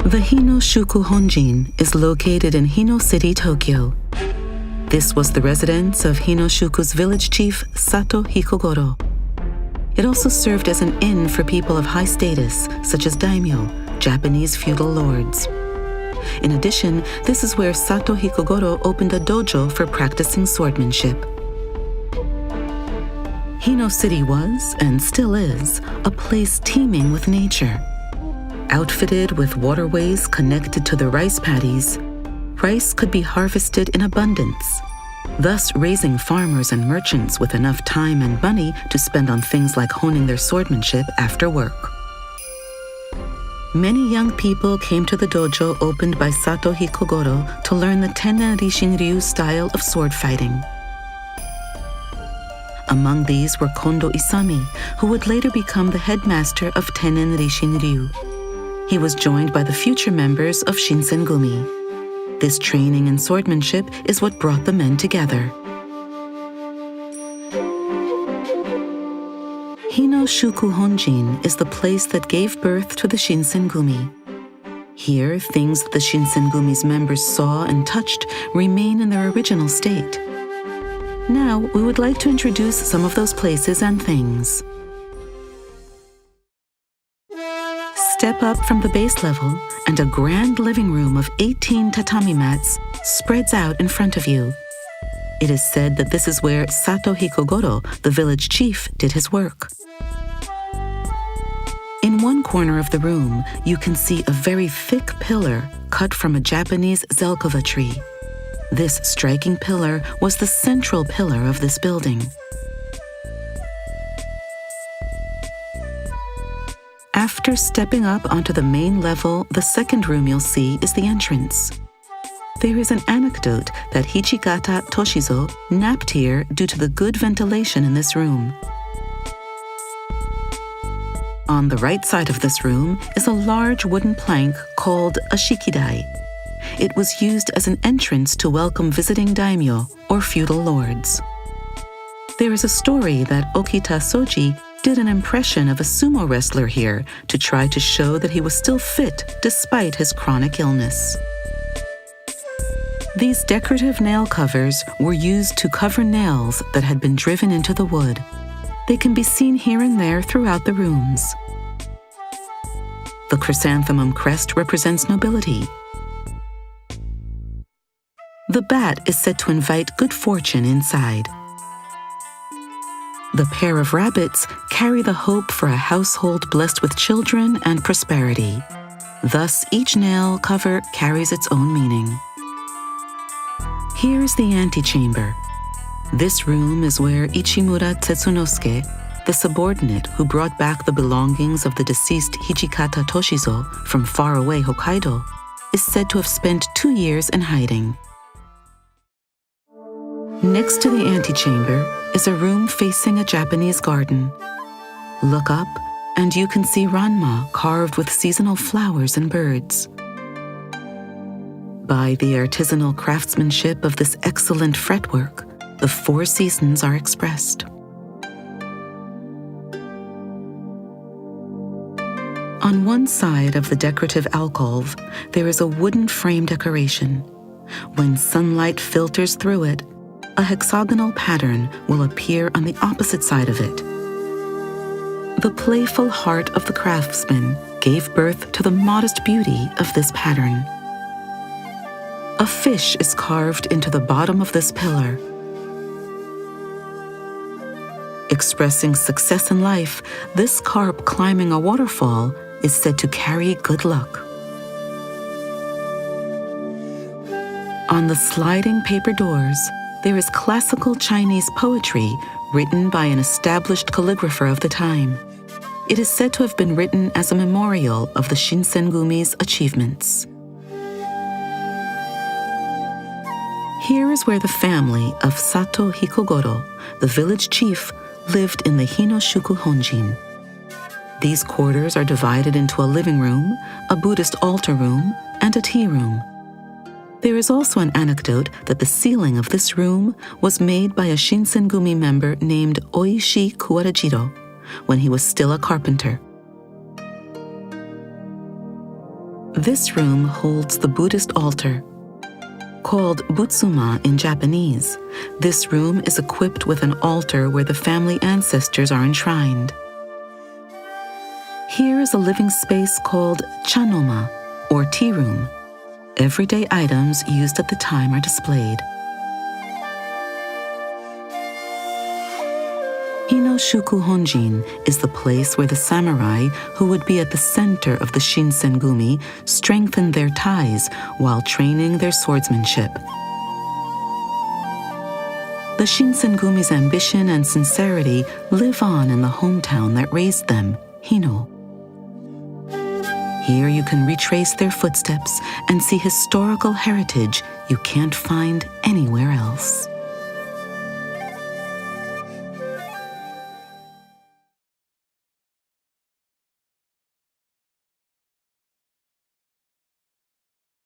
The Hino-syuku Honjin is located in Hino City, Tokyo. This was the residence of Hino-syuku's village chief, Sato Hikogoro. It also served as an inn for people of high status, such as daimyo, Japanese feudal lords. In addition, this is where Sato Hikogoro opened a dojo for practicing swordsmanship. Hino City was, and still is, a place teeming with nature. Outfitted with waterways connected to the rice paddies, rice could be harvested in abundance, thus raising farmers and merchants with enough time and money to spend on things like honing their swordsmanship after work. Many young people came to the dojo opened by Sato Hikogoro to learn the Tennen Rishin Ryu style of sword fighting. Among these were Kondo Isami, who would later become the headmaster of Tennen Rishin Ryu. He was joined by the future members of Shinsengumi. This training in swordsmanship is what brought the men together. Hino-syuku Honjin is the place that gave birth to the Shinsengumi. Here, things that the Shinsengumi's members saw and touched remain in their original state. Now, we would like to introduce some of those places and things. Step up from the base level, and a grand living room of 18 tatami mats spreads out in front of you. It is said that this is where Sato Hikogoro, the village chief, did his work. In one corner of the room, you can see a very thick pillar cut from a Japanese zelkova tree. This striking pillar was the central pillar of this building. After stepping up onto the main level, the second room you'll see is the entrance. There is an anecdote that Hichigata Toshizo napped here due to the good ventilation in this room. On the right side of this room is a large wooden plank called a shikidai. It was used as an entrance to welcome visiting daimyo, or feudal lords. There is a story that Okita Soji did an impression of a sumo wrestler here to try to show that he was still fit despite his chronic illness. These decorative nail covers were used to cover nails that had been driven into the wood. They can be seen here and there throughout the rooms. The chrysanthemum crest represents nobility. The bat is said to invite good fortune inside. The pair of rabbits carry the hope for a household blessed with children and prosperity. Thus, each nail cover carries its own meaning. Here is the antechamber. This room is where Ichimura Tsetsunosuke, the subordinate who brought back the belongings of the deceased Hichigata Toshizo from faraway Hokkaido, is said to have spent 2 years in hiding. Next to the antechamber is a room facing a Japanese garden. Look up, and you can see ranma carved with seasonal flowers and birds. By the artisanal craftsmanship of this excellent fretwork, the 4 seasons are expressed. On one side of the decorative alcove, there is a wooden frame decoration. When sunlight filters through it, a hexagonal pattern will appear on the opposite side of it. The playful heart of the craftsman gave birth to the modest beauty of this pattern. A fish is carved into the bottom of this pillar. Expressing success in life, this carp climbing a waterfall is said to carry good luck. On the sliding paper doors, there is classical Chinese poetry written by an established calligrapher of the time. It is said to have been written as a memorial of the Shinsengumi's achievements. Here is where the family of Sato Hikogoro, the village chief, lived in the Hino-syuku Honjin. These quarters are divided into a living room, a Buddhist altar room, and a tea room. There is also an anecdote that the ceiling of this room was made by a Shinsengumi member named Oishi Kuwarajiro when he was still a carpenter. This room holds the Buddhist altar. Called Butsuma in Japanese, this room is equipped with an altar where the family ancestors are enshrined. Here is a living space called chanoma, or tea room. Everyday items used at the time are displayed. Hino-syuku Honjin is the place where the samurai, who would be at the center of the Shinsengumi, strengthened their ties while training their swordsmanship. The Shinsengumi's ambition and sincerity live on in the hometown that raised them, Hino. Here you can retrace their footsteps and see historical heritage you can't find anywhere else.